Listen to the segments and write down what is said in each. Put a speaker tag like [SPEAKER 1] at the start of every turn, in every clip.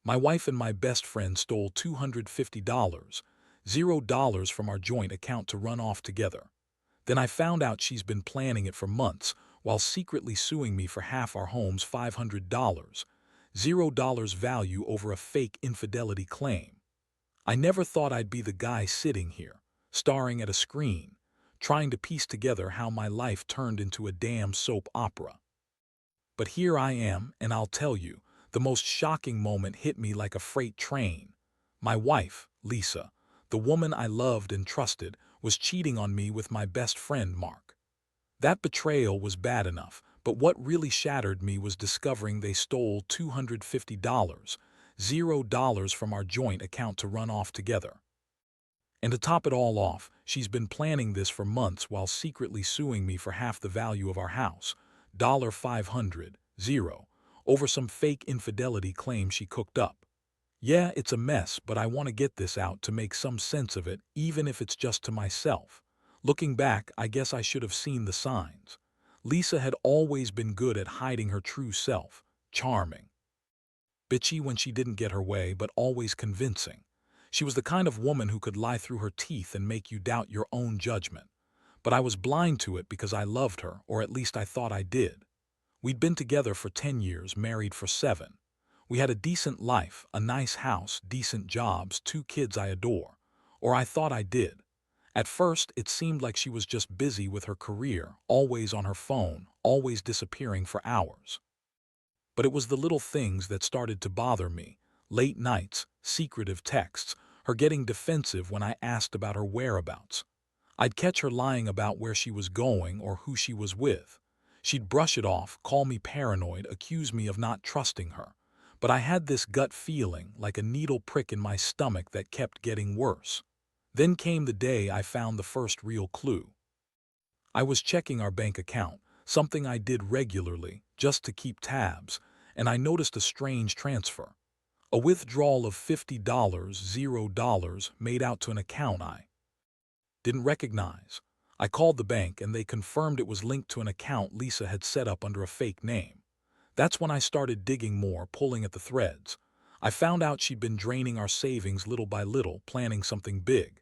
[SPEAKER 1] My wife and my best friend stole $250, $0 from our joint account to run off together. Then I found out she's been planning it for months while secretly suing me for half our home's $500, $0 value over a fake infidelity claim. I never thought I'd be the guy sitting here, staring at a screen, trying to piece together how my life turned into a damn soap opera. But here I am, and I'll tell you, the most shocking moment hit me like a freight train. My wife, Lisa, the woman I loved and trusted, was cheating on me with my best friend, Mark. That betrayal was bad enough, but what really shattered me was discovering they stole $250, $0 from our joint account to run off together. And to top it all off, she's been planning this for months while secretly suing me for half the value of our house, $500, over some fake infidelity claim she cooked up. Yeah, it's a mess, but I want to get this out to make some sense of it, even if it's just to myself. Looking back, I guess I should have seen the signs. Lisa had always been good at hiding her true self, charming. Bitchy when she didn't get her way, but always convincing. She was the kind of woman who could lie through her teeth and make you doubt your own judgment. But I was blind to it because I loved her, or at least I thought I did. We'd been together for 10 years, married for 7. We had a decent life, a nice house, decent jobs, 2 kids I adore. Or I thought I did. At first, it seemed like she was just busy with her career, always on her phone, always disappearing for hours. But it was the little things that started to bother me. Late nights, secretive texts, her getting defensive when I asked about her whereabouts. I'd catch her lying about where she was going or who she was with. She'd brush it off, call me paranoid, accuse me of not trusting her. But I had this gut feeling, like a needle prick in my stomach that kept getting worse. Then came the day I found the first real clue. I was checking our bank account, something I did regularly, just to keep tabs, and I noticed a strange transfer. A withdrawal of $50, $0, made out to an account I didn't recognize. I called the bank and they confirmed it was linked to an account Lisa had set up under a fake name. That's when I started digging more, pulling at the threads. I found out she'd been draining our savings little by little, planning something big.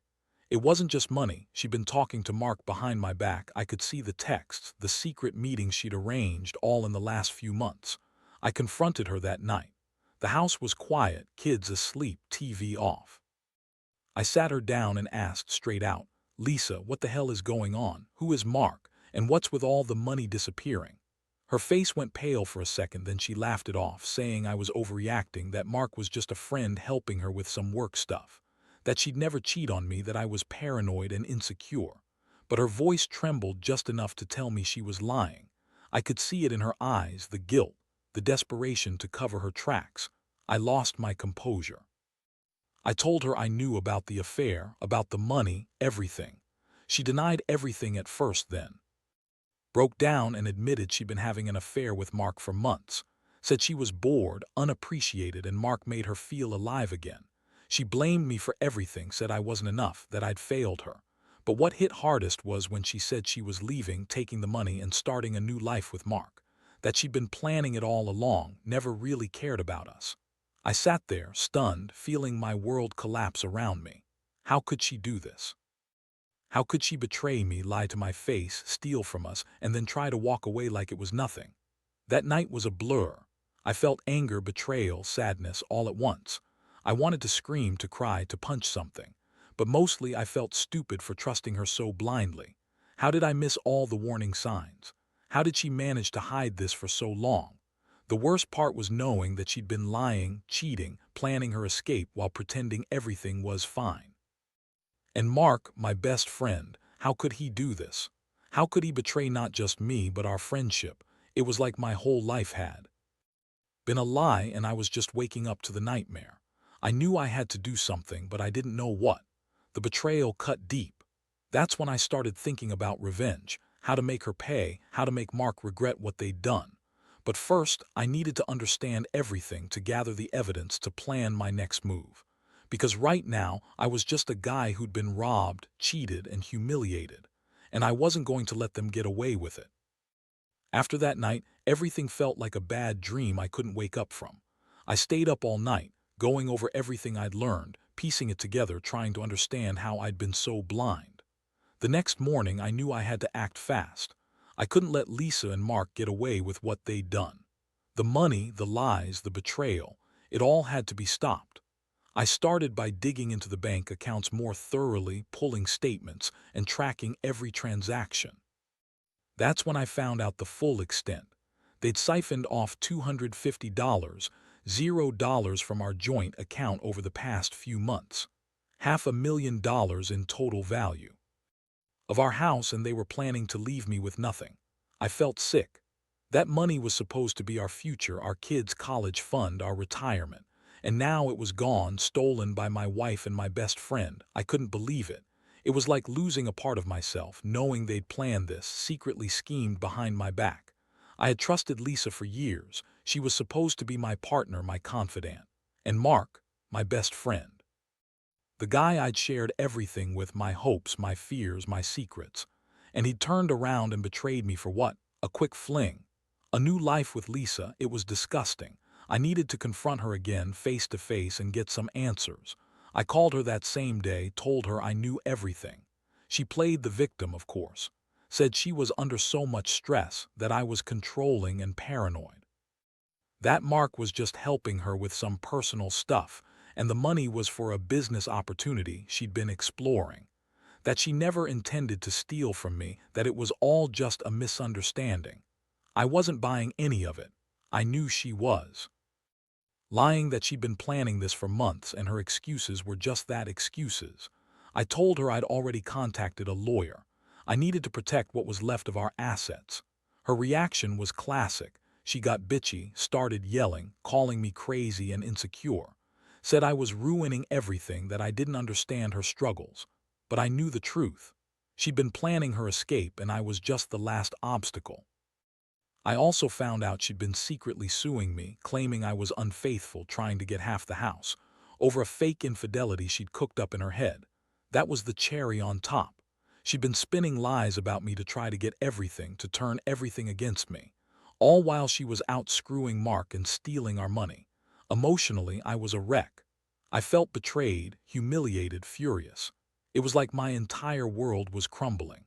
[SPEAKER 1] It wasn't just money. She'd been talking to Mark behind my back. I could see the texts, the secret meetings she'd arranged, all in the last few months. I confronted her that night. The house was quiet, kids asleep, TV off. I sat her down and asked straight out, "Lisa, what the hell is going on? Who is Mark? And what's with all the money disappearing?" Her face went pale for a second, then she laughed it off, saying I was overreacting, that Mark was just a friend helping her with some work stuff, that she'd never cheat on me, that I was paranoid and insecure. But her voice trembled just enough to tell me she was lying. I could see it in her eyes, the guilt, the desperation to cover her tracks. I lost my composure. I told her I knew about the affair, about the money, everything. She denied everything at first, then broke down and admitted she'd been having an affair with Mark for months. Said she was bored, unappreciated, and Mark made her feel alive again. She blamed me for everything, said I wasn't enough, that I'd failed her. But what hit hardest was when she said she was leaving, taking the money, and starting a new life with Mark. That she'd been planning it all along, never really cared about us. I sat there, stunned, feeling my world collapse around me. How could she do this? How could she betray me, lie to my face, steal from us, and then try to walk away like it was nothing? That night was a blur. I felt anger, betrayal, sadness, all at once. I wanted to scream, to cry, to punch something. But mostly I felt stupid for trusting her so blindly. How did I miss all the warning signs? How did she manage to hide this for so long? The worst part was knowing that she'd been lying, cheating, planning her escape while pretending everything was fine. And Mark, my best friend, how could he do this? How could he betray not just me, but our friendship? It was like my whole life had been a lie, and I was just waking up to the nightmare. I knew I had to do something, but I didn't know what. The betrayal cut deep. That's when I started thinking about revenge, how to make her pay, how to make Mark regret what they'd done. But first, I needed to understand everything, to gather the evidence, to plan my next move. Because right now, I was just a guy who'd been robbed, cheated, and humiliated. And I wasn't going to let them get away with it. After that night, everything felt like a bad dream I couldn't wake up from. I stayed up all night, going over everything I'd learned, piecing it together, trying to understand how I'd been so blind. The next morning, I knew I had to act fast. I couldn't let Lisa and Mark get away with what they'd done. The money, the lies, the betrayal, it all had to be stopped. I started by digging into the bank accounts more thoroughly, pulling statements, and tracking every transaction. That's when I found out the full extent. They'd siphoned off $250, $0 from our joint account over the past few months. $500,000 in total value of our house, and they were planning to leave me with nothing. I felt sick. That money was supposed to be our future, our kids' college fund, our retirement. And now it was gone, stolen by my wife and my best friend. I couldn't believe it. It was like losing a part of myself, knowing they'd planned this, secretly schemed behind my back. I had trusted Lisa for years. She was supposed to be my partner, my confidant. And Mark, my best friend. The guy I'd shared everything with, my hopes, my fears, my secrets. And he'd turned around and betrayed me for what? A quick fling. A new life with Lisa. It was disgusting. I needed to confront her again, face to face, and get some answers. I called her that same day, told her I knew everything. She played the victim, of course. Said she was under so much stress, that I was controlling and paranoid. That Mark was just helping her with some personal stuff, and the money was for a business opportunity she'd been exploring. That she never intended to steal from me, that it was all just a misunderstanding. I wasn't buying any of it. I knew she was. Lying that she'd been planning this for months, and her excuses were just that, excuses. I told her I'd already contacted a lawyer. I needed to protect what was left of our assets. Her reaction was classic. She got bitchy, started yelling, calling me crazy and insecure. Said I was ruining everything, that I didn't understand her struggles. But I knew the truth. She'd been planning her escape, and I was just the last obstacle. I also found out she'd been secretly suing me, claiming I was unfaithful, trying to get half the house, over a fake infidelity she'd cooked up in her head. That was the cherry on top. She'd been spinning lies about me to try to get everything, to turn everything against me, all while she was out screwing Mark and stealing our money. Emotionally, I was a wreck. I felt betrayed, humiliated, furious. It was like my entire world was crumbling.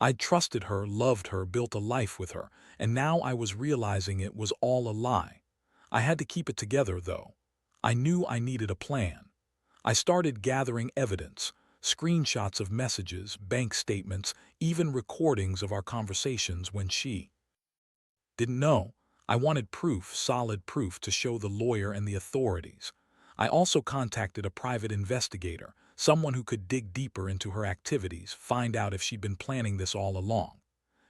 [SPEAKER 1] I'd trusted her, loved her, built a life with her, and now I was realizing it was all a lie. I had to keep it together, though. I knew I needed a plan. I started gathering evidence, screenshots of messages, bank statements, even recordings of our conversations when she didn't know. I wanted proof, solid proof, to show the lawyer and the authorities. I also contacted a private investigator, someone who could dig deeper into her activities, find out if she'd been planning this all along.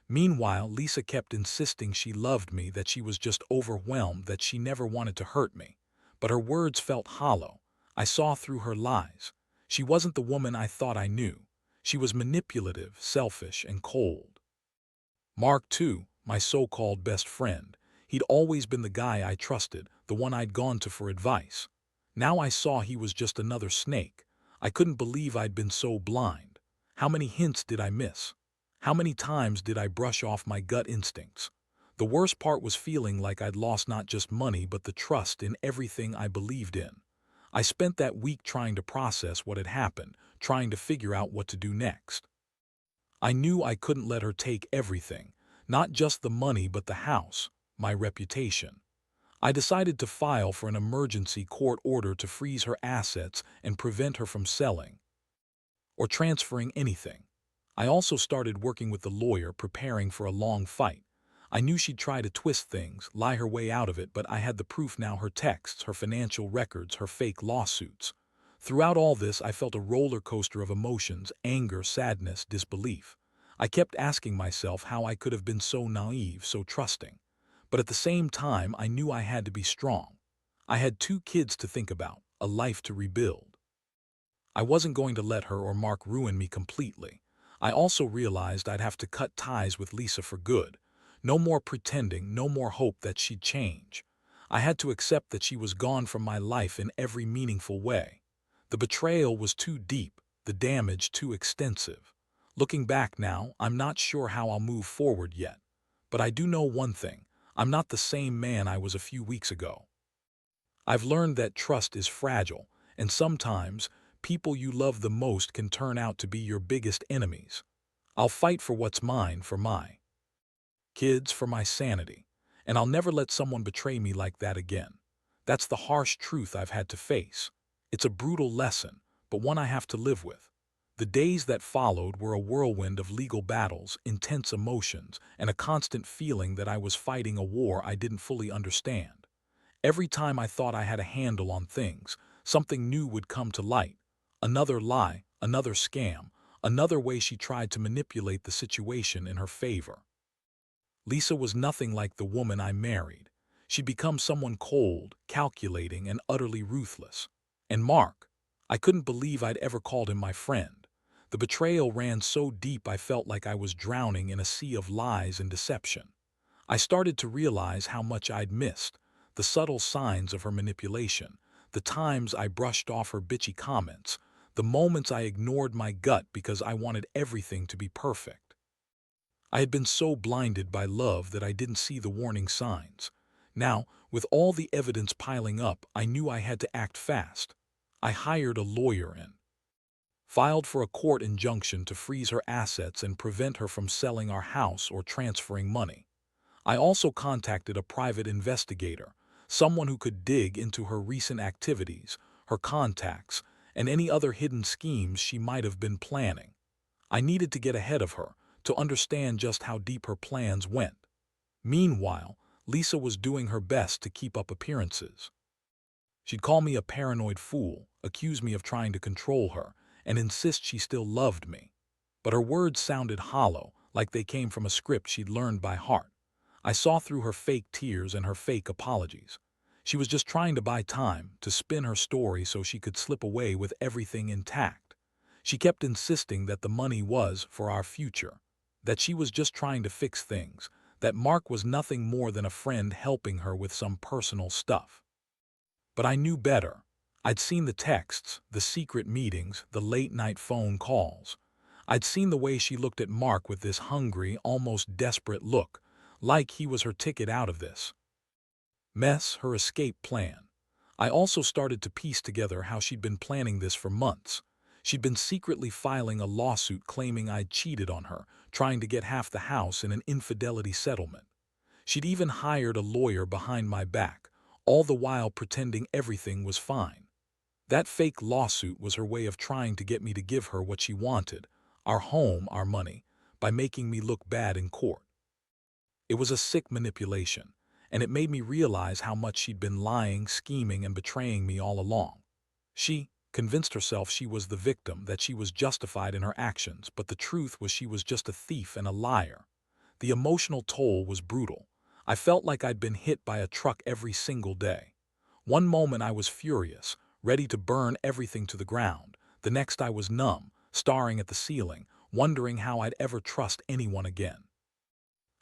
[SPEAKER 1] Meanwhile, Lisa kept insisting she loved me, that she was just overwhelmed, that she never wanted to hurt me. But her words felt hollow. I saw through her lies. She wasn't the woman I thought I knew. She was manipulative, selfish, and cold. Mark, too, my so-called best friend. He'd always been the guy I trusted, the one I'd gone to for advice. Now I saw he was just another snake. I couldn't believe I'd been so blind. How many hints did I miss? How many times did I brush off my gut instincts? The worst part was feeling like I'd lost not just money, but the trust in everything I believed in. I spent that week trying to process what had happened, trying to figure out what to do next. I knew I couldn't let her take everything, not just the money but the house, my reputation. I decided to file for an emergency court order to freeze her assets and prevent her from selling or transferring anything. I also started working with the lawyer, preparing for a long fight. I knew she'd try to twist things, lie her way out of it, but I had the proof now: her texts, her financial records, her fake lawsuits. Throughout all this, I felt a roller coaster of emotions: anger, sadness, disbelief. I kept asking myself how I could have been so naive, so trusting. But at the same time, I knew I had to be strong. I had 2 kids to think about, a life to rebuild. I wasn't going to let her or Mark ruin me completely. I also realized I'd have to cut ties with Lisa for good. No more pretending, no more hope that she'd change. I had to accept that she was gone from my life in every meaningful way. The betrayal was too deep, the damage too extensive. Looking back now, I'm not sure how I'll move forward yet. But I do know one thing: I'm not the same man I was a few weeks ago. I've learned that trust is fragile, and sometimes people you love the most can turn out to be your biggest enemies. I'll fight for what's mine, for my kids, for my sanity, and I'll never let someone betray me like that again. That's the harsh truth I've had to face. It's a brutal lesson, but one I have to live with. The days that followed were a whirlwind of legal battles, intense emotions, and a constant feeling that I was fighting a war I didn't fully understand. Every time I thought I had a handle on things, something new would come to light. Another lie, another scam, another way she tried to manipulate the situation in her favor. Lisa was nothing like the woman I married. She'd become someone cold, calculating, and utterly ruthless. And Mark, I couldn't believe I'd ever called him my friend. The betrayal ran so deep I felt like I was drowning in a sea of lies and deception. I started to realize how much I'd missed, the subtle signs of her manipulation, the times I brushed off her bitchy comments, the moments I ignored my gut because I wanted everything to be perfect. I had been so blinded by love that I didn't see the warning signs. Now, with all the evidence piling up, I knew I had to act fast. I hired a lawyer and filed for a court injunction to freeze her assets and prevent her from selling our house or transferring money. I also contacted a private investigator, someone who could dig into her recent activities, her contacts, and any other hidden schemes she might have been planning. I needed to get ahead of her, to understand just how deep her plans went. Meanwhile, Lisa was doing her best to keep up appearances. She'd call me a paranoid fool, accuse me of trying to control her, and insist she still loved me. But her words sounded hollow, like they came from a script she'd learned by heart. I saw through her fake tears and her fake apologies. She was just trying to buy time, to spin her story so she could slip away with everything intact. She kept insisting that the money was for our future, that she was just trying to fix things, that Mark was nothing more than a friend helping her with some personal stuff. But I knew better. I'd seen the texts, the secret meetings, the late-night phone calls. I'd seen the way she looked at Mark with this hungry, almost desperate look, like he was her ticket out of this mess, her escape plan. I also started to piece together how she'd been planning this for months. She'd been secretly filing a lawsuit claiming I'd cheated on her, trying to get half the house in an infidelity settlement. She'd even hired a lawyer behind my back, all the while pretending everything was fine. That fake lawsuit was her way of trying to get me to give her what she wanted, our home, our money, by making me look bad in court. It was a sick manipulation, and it made me realize how much she'd been lying, scheming, and betraying me all along. She convinced herself she was the victim, that she was justified in her actions, but the truth was she was just a thief and a liar. The emotional toll was brutal. I felt like I'd been hit by a truck every single day. One moment I was furious, ready to burn everything to the ground. The next I was numb, staring at the ceiling, wondering how I'd ever trust anyone again.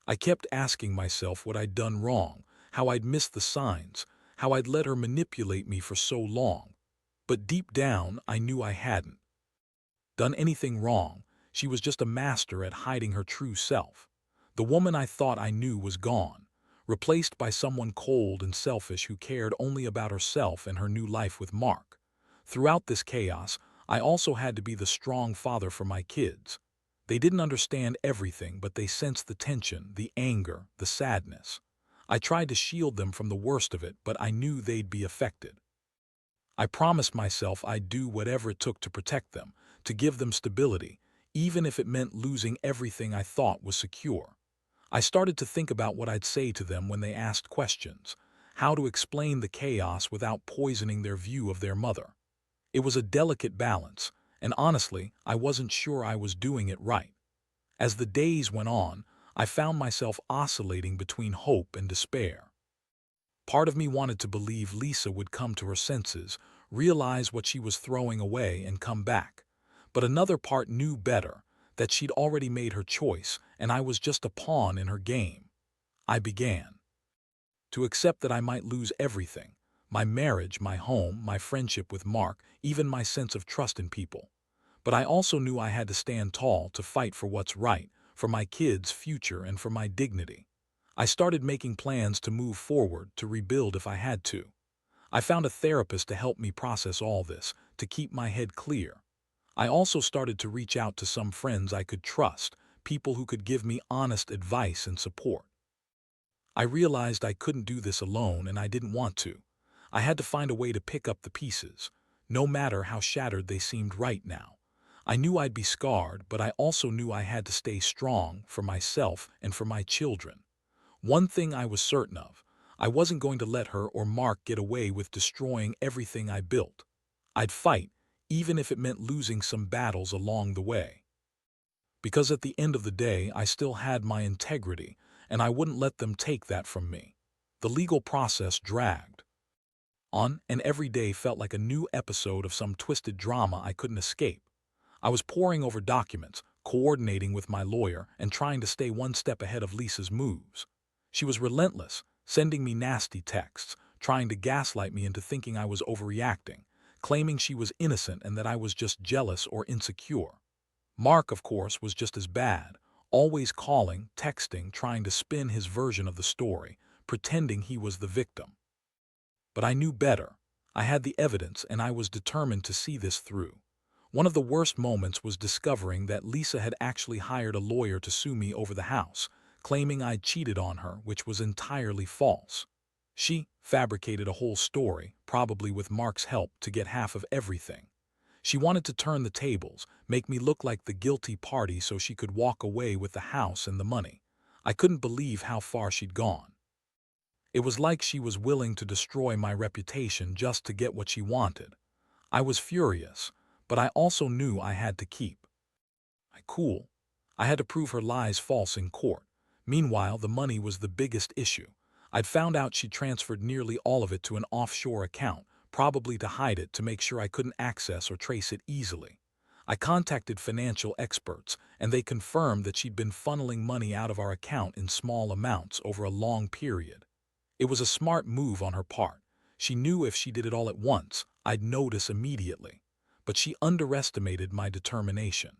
[SPEAKER 1] I kept asking myself what I'd done wrong, how I'd missed the signs, how I'd let her manipulate me for so long. But deep down, I knew I hadn't done anything wrong. She was just a master at hiding her true self. The woman I thought I knew was gone, replaced by someone cold and selfish who cared only about herself and her new life with Mark. Throughout this chaos, I also had to be the strong father for my kids. They didn't understand everything, but they sensed the tension, the anger, the sadness. I tried to shield them from the worst of it, but I knew they'd be affected. I promised myself I'd do whatever it took to protect them, to give them stability, even if it meant losing everything I thought was secure. I started to think about what I'd say to them when they asked questions, how to explain the chaos without poisoning their view of their mother. It was a delicate balance, and honestly, I wasn't sure I was doing it right. As the days went on, I found myself oscillating between hope and despair. Part of me wanted to believe Lisa would come to her senses, realize what she was throwing away, and come back. But another part knew better, that she'd already made her choice, and I was just a pawn in her game. I began to accept that I might lose everything: my marriage, my home, my friendship with Mark, even my sense of trust in people. But I also knew I had to stand tall, to fight for what's right, for my kids' future and for my dignity. I started making plans to move forward, to rebuild if I had to. I found a therapist to help me process all this, to keep my head clear. I also started to reach out to some friends I could trust, people who could give me honest advice and support. I realized I couldn't do this alone and I didn't want to. I had to find a way to pick up the pieces, no matter how shattered they seemed right now. I knew I'd be scarred, but I also knew I had to stay strong for myself and for my children. One thing I was certain of, I wasn't going to let her or Mark get away with destroying everything I built. I'd fight, even if it meant losing some battles along the way. Because at the end of the day, I still had my integrity, and I wouldn't let them take that from me. The legal process dragged on, and every day felt like a new episode of some twisted drama I couldn't escape. I was poring over documents, coordinating with my lawyer, and trying to stay one step ahead of Lisa's moves. She was relentless, sending me nasty texts, trying to gaslight me into thinking I was overreacting, claiming she was innocent and that I was just jealous or insecure. Mark, of course, was just as bad, always calling, texting, trying to spin his version of the story, pretending he was the victim. But I knew better. I had the evidence and I was determined to see this through. One of the worst moments was discovering that Lisa had actually hired a lawyer to sue me over the house, claiming I'd cheated on her, which was entirely false. She fabricated a whole story, probably with Mark's help, to get half of everything. She wanted to turn the tables, make me look like the guilty party so she could walk away with the house and the money. I couldn't believe how far she'd gone. It was like she was willing to destroy my reputation just to get what she wanted. I was furious, but I also knew I had to keep cool. I had to prove her lies false in court. Meanwhile, the money was the biggest issue. I'd found out she transferred nearly all of it to an offshore account, probably to hide it to make sure I couldn't access or trace it easily. I contacted financial experts, and they confirmed that she'd been funneling money out of our account in small amounts over a long period. It was a smart move on her part. She knew if she did it all at once, I'd notice immediately. But she underestimated my determination.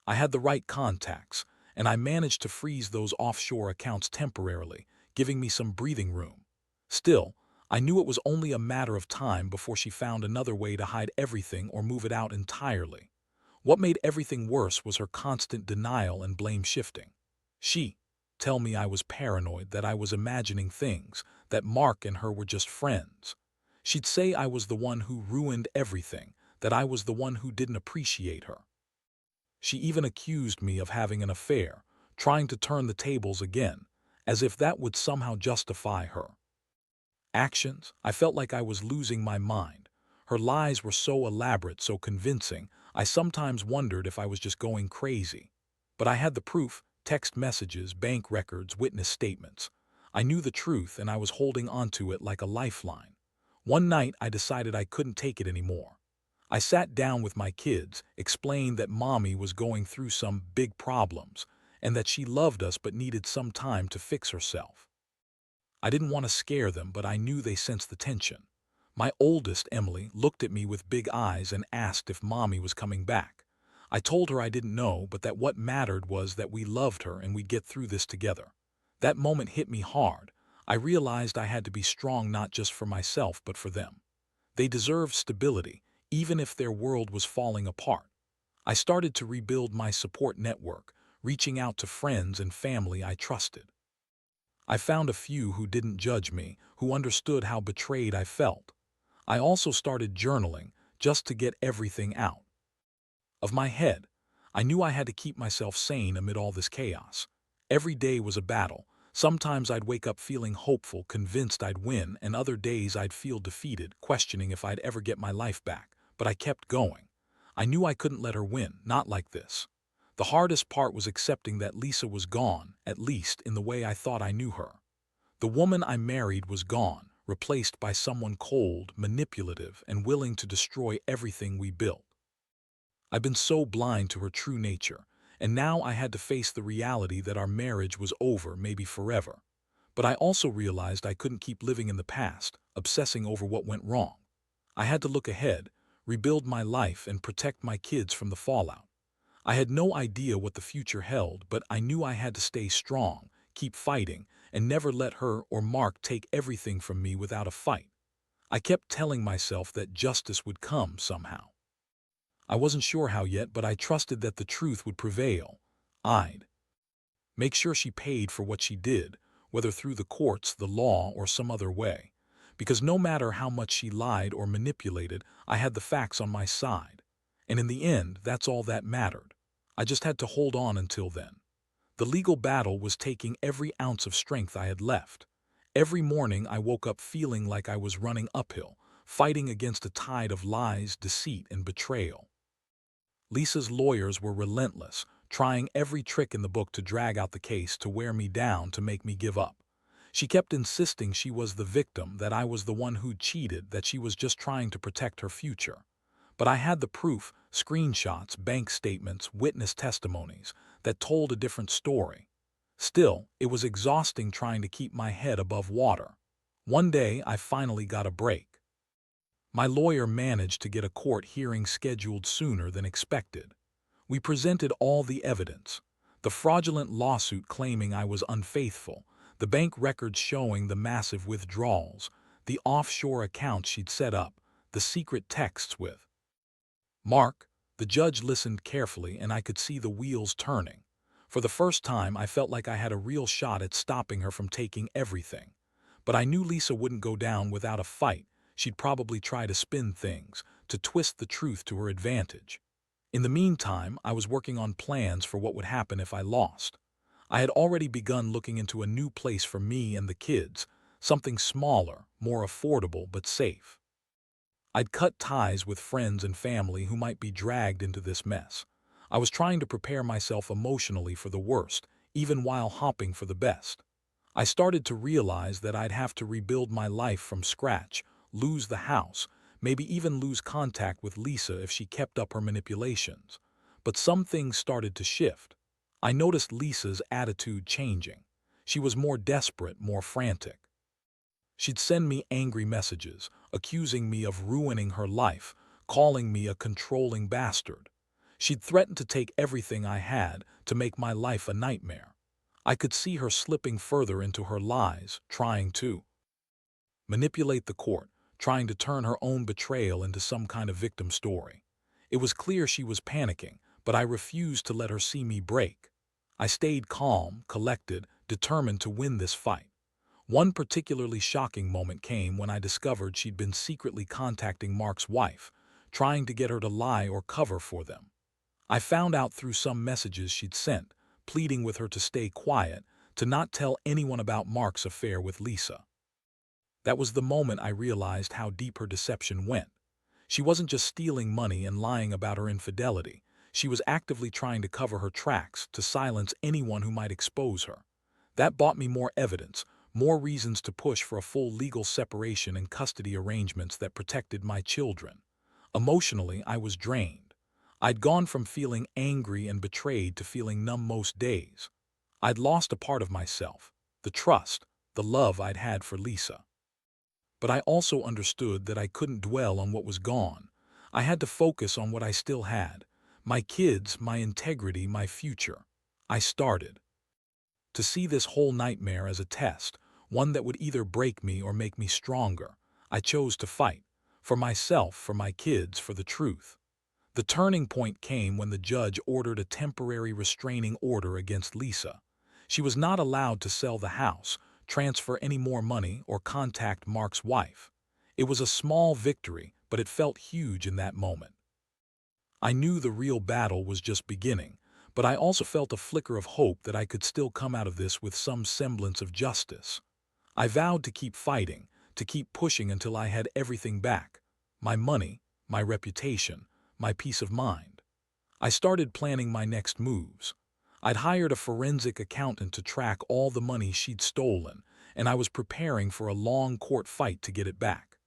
[SPEAKER 1] I had the right contacts, and I managed to freeze those offshore accounts temporarily, giving me some breathing room. Still, I knew it was only a matter of time before she found another way to hide everything or move it out entirely. What made everything worse was her constant denial and blame shifting. She'd tell me I was paranoid, that I was imagining things, that Mark and her were just friends. She'd say I was the one who ruined everything, that I was the one who didn't appreciate her. She even accused me of having an affair, trying to turn the tables again, as if that would somehow justify her actions. I felt like I was losing my mind. Her lies were so elaborate, so convincing, I sometimes wondered if I was just going crazy. But I had the proof: text messages, bank records, witness statements. I knew the truth and I was holding onto it like a lifeline. One night I decided I couldn't take it anymore. I sat down with my kids, explained that Mommy was going through some big problems, and that she loved us but needed some time to fix herself. I didn't want to scare them, but I knew they sensed the tension. My oldest, Emily, looked at me with big eyes and asked if Mommy was coming back. I told her I didn't know, but that what mattered was that we loved her and we'd get through this together. That moment hit me hard. I realized I had to be strong, not just for myself but for them. They deserved stability, even if their world was falling apart. I started to rebuild my support network, reaching out to friends and family I trusted. I found a few who didn't judge me, who understood how betrayed I felt. I also started journaling, just to get everything out of my head. I knew I had to keep myself sane amid all this chaos. Every day was a battle. Sometimes I'd wake up feeling hopeful, convinced I'd win, and other days I'd feel defeated, questioning if I'd ever get my life back. But I kept going. I knew I couldn't let her win, not like this. The hardest part was accepting that Lisa was gone, at least in the way I thought I knew her. The woman I married was gone, replaced by someone cold, manipulative, and willing to destroy everything we built. I'd been so blind to her true nature, and now I had to face the reality that our marriage was over, maybe forever. But I also realized I couldn't keep living in the past, obsessing over what went wrong. I had to look ahead, rebuild my life, and protect my kids from the fallout. I had no idea what the future held, but I knew I had to stay strong, keep fighting, and never let her or Mark take everything from me without a fight. I kept telling myself that justice would come somehow. I wasn't sure how yet, but I trusted that the truth would prevail. I'd make sure she paid for what she did, whether through the courts, the law, or some other way. Because no matter how much she lied or manipulated, I had the facts on my side. And in the end, that's all that mattered. I just had to hold on until then. The legal battle was taking every ounce of strength I had left. Every morning I woke up feeling like I was running uphill, fighting against a tide of lies, deceit, and betrayal. Lisa's lawyers were relentless, trying every trick in the book to drag out the case, to wear me down, to make me give up. She kept insisting she was the victim, that I was the one who'd cheated, that she was just trying to protect her future. But I had the proof, screenshots, bank statements, witness testimonies, that told a different story. Still, it was exhausting trying to keep my head above water. One day, I finally got a break. My lawyer managed to get a court hearing scheduled sooner than expected. We presented all the evidence: the fraudulent lawsuit claiming I was unfaithful, the bank records showing the massive withdrawals, the offshore accounts she'd set up, the secret texts with Mark. The judge listened carefully, and I could see the wheels turning. For the first time, I felt like I had a real shot at stopping her from taking everything. But I knew Lisa wouldn't go down without a fight. She'd probably try to spin things, to twist the truth to her advantage. In the meantime, I was working on plans for what would happen if I lost. I had already begun looking into a new place for me and the kids, something smaller, more affordable, but safe. I'd cut ties with friends and family who might be dragged into this mess. I was trying to prepare myself emotionally for the worst, even while hoping for the best. I started to realize that I'd have to rebuild my life from scratch, lose the house, maybe even lose contact with Lisa if she kept up her manipulations. But some things started to shift. I noticed Lisa's attitude changing. She was more desperate, more frantic. She'd send me angry messages, accusing me of ruining her life, calling me a controlling bastard. She'd threatened to take everything I had, to make my life a nightmare. I could see her slipping further into her lies, trying to manipulate the court, trying to turn her own betrayal into some kind of victim story. It was clear she was panicking, but I refused to let her see me break. I stayed calm, collected, determined to win this fight. One particularly shocking moment came when I discovered she'd been secretly contacting Mark's wife, trying to get her to lie or cover for them. I found out through some messages she'd sent, pleading with her to stay quiet, to not tell anyone about Mark's affair with Lisa. That was the moment I realized how deep her deception went. She wasn't just stealing money and lying about her infidelity. She was actively trying to cover her tracks, to silence anyone who might expose her. That bought me more evidence, more reasons to push for a full legal separation and custody arrangements that protected my children. Emotionally, I was drained. I'd gone from feeling angry and betrayed to feeling numb most days. I'd lost a part of myself, the trust, the love I'd had for Lisa. But I also understood that I couldn't dwell on what was gone. I had to focus on what I still had: my kids, my integrity, my future. I started to see this whole nightmare as a test, one that would either break me or make me stronger. I chose to fight. For myself, for my kids, for the truth. The turning point came when the judge ordered a temporary restraining order against Lisa. She was not allowed to sell the house, transfer any more money, or contact Mark's wife. It was a small victory, but it felt huge in that moment. I knew the real battle was just beginning, but I also felt a flicker of hope that I could still come out of this with some semblance of justice. I vowed to keep fighting, to keep pushing until I had everything back: my money, my reputation, my peace of mind. I started planning my next moves. I'd hired a forensic accountant to track all the money she'd stolen, and I was preparing for a long court fight to get it back.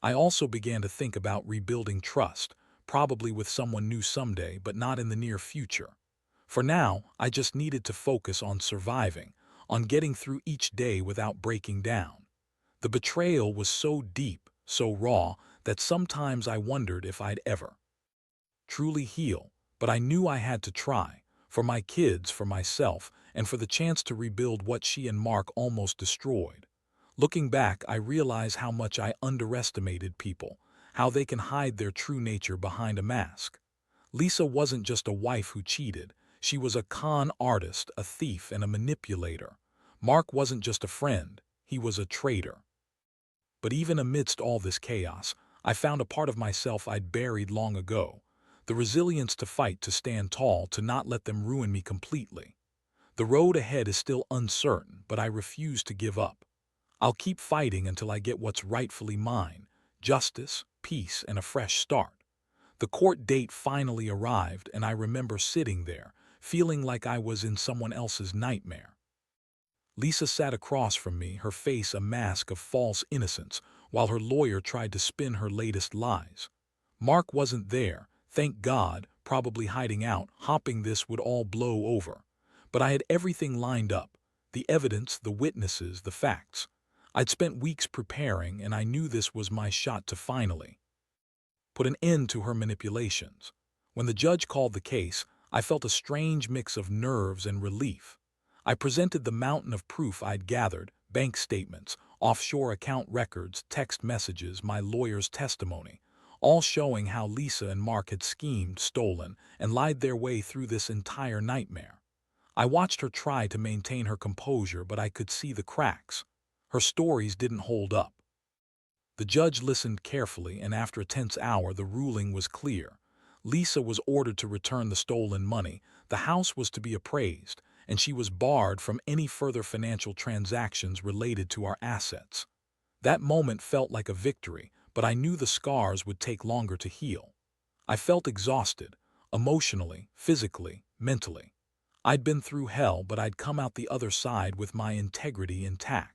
[SPEAKER 1] I also began to think about rebuilding trust, probably with someone new someday, but not in the near future. For now, I just needed to focus on surviving, on getting through each day without breaking down. The betrayal was so deep, so raw, that sometimes I wondered if I'd ever truly heal, but I knew I had to try, for my kids, for myself, and for the chance to rebuild what she and Mark almost destroyed. Looking back, I realize how much I underestimated people, how they can hide their true nature behind a mask. Lisa wasn't just a wife who cheated. She was a con artist, a thief, and a manipulator. Mark wasn't just a friend. He was a traitor. But even amidst all this chaos, I found a part of myself I'd buried long ago. The resilience to fight, to stand tall, to not let them ruin me completely. The road ahead is still uncertain, but I refuse to give up. I'll keep fighting until I get what's rightfully mine: justice, peace, and a fresh start. The court date finally arrived, and I remember sitting there, feeling like I was in someone else's nightmare. Lisa sat across from me, her face a mask of false innocence, while her lawyer tried to spin her latest lies. Mark wasn't there, thank God, probably hiding out, hoping this would all blow over. But I had everything lined up: the evidence, the witnesses, the facts. I'd spent weeks preparing, and I knew this was my shot to finally put an end to her manipulations. When the judge called the case, I felt a strange mix of nerves and relief. I presented the mountain of proof I'd gathered: bank statements, offshore account records, text messages, my lawyer's testimony, all showing how Lisa and Mark had schemed, stolen, and lied their way through this entire nightmare. I watched her try to maintain her composure, but I could see the cracks. Her stories didn't hold up. The judge listened carefully, and after a tense hour, the ruling was clear. Lisa was ordered to return the stolen money, the house was to be appraised, and she was barred from any further financial transactions related to our assets. That moment felt like a victory, but I knew the scars would take longer to heal. I felt exhausted, emotionally, physically, mentally. I'd been through hell, but I'd come out the other side with my integrity intact.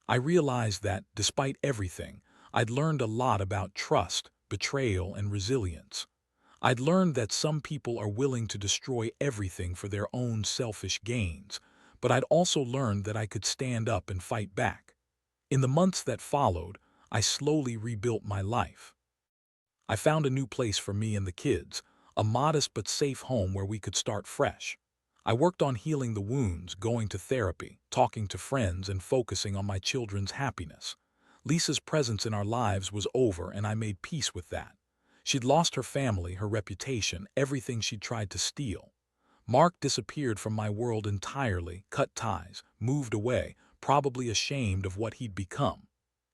[SPEAKER 1] I realized that, despite everything, I'd learned a lot about trust, betrayal, and resilience. I'd learned that some people are willing to destroy everything for their own selfish gains, but I'd also learned that I could stand up and fight back. In the months that followed, I slowly rebuilt my life. I found a new place for me and the kids, a modest but safe home where we could start fresh. I worked on healing the wounds, going to therapy, talking to friends, and focusing on my children's happiness. Lisa's presence in our lives was over, and I made peace with that. She'd lost her family, her reputation, everything she'd tried to steal. Mark disappeared from my world entirely, cut ties, moved away, probably ashamed of what he'd become.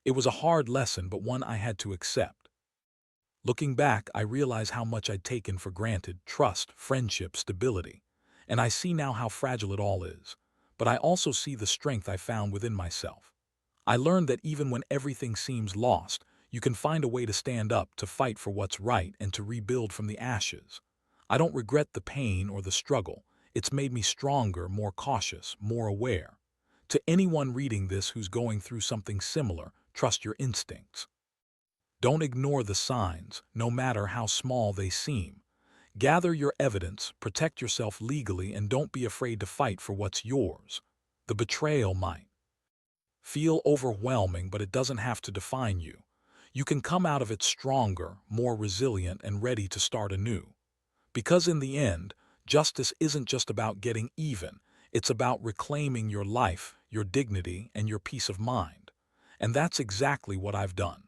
[SPEAKER 1] It was a hard lesson, but one I had to accept. Looking back, I realize how much I'd taken for granted: trust, friendship, stability. And I see now how fragile it all is. But I also see the strength I found within myself. I learned that even when everything seems lost, you can find a way to stand up, to fight for what's right, and to rebuild from the ashes. I don't regret the pain or the struggle. It's made me stronger, more cautious, more aware. To anyone reading this who's going through something similar, trust your instincts. Don't ignore the signs, no matter how small they seem. Gather your evidence, protect yourself legally, and don't be afraid to fight for what's yours. The betrayal might feel overwhelming, but it doesn't have to define you. You can come out of it stronger, more resilient, and ready to start anew. Because in the end, justice isn't just about getting even, it's about reclaiming your life, your dignity, and your peace of mind. And that's exactly what I've done.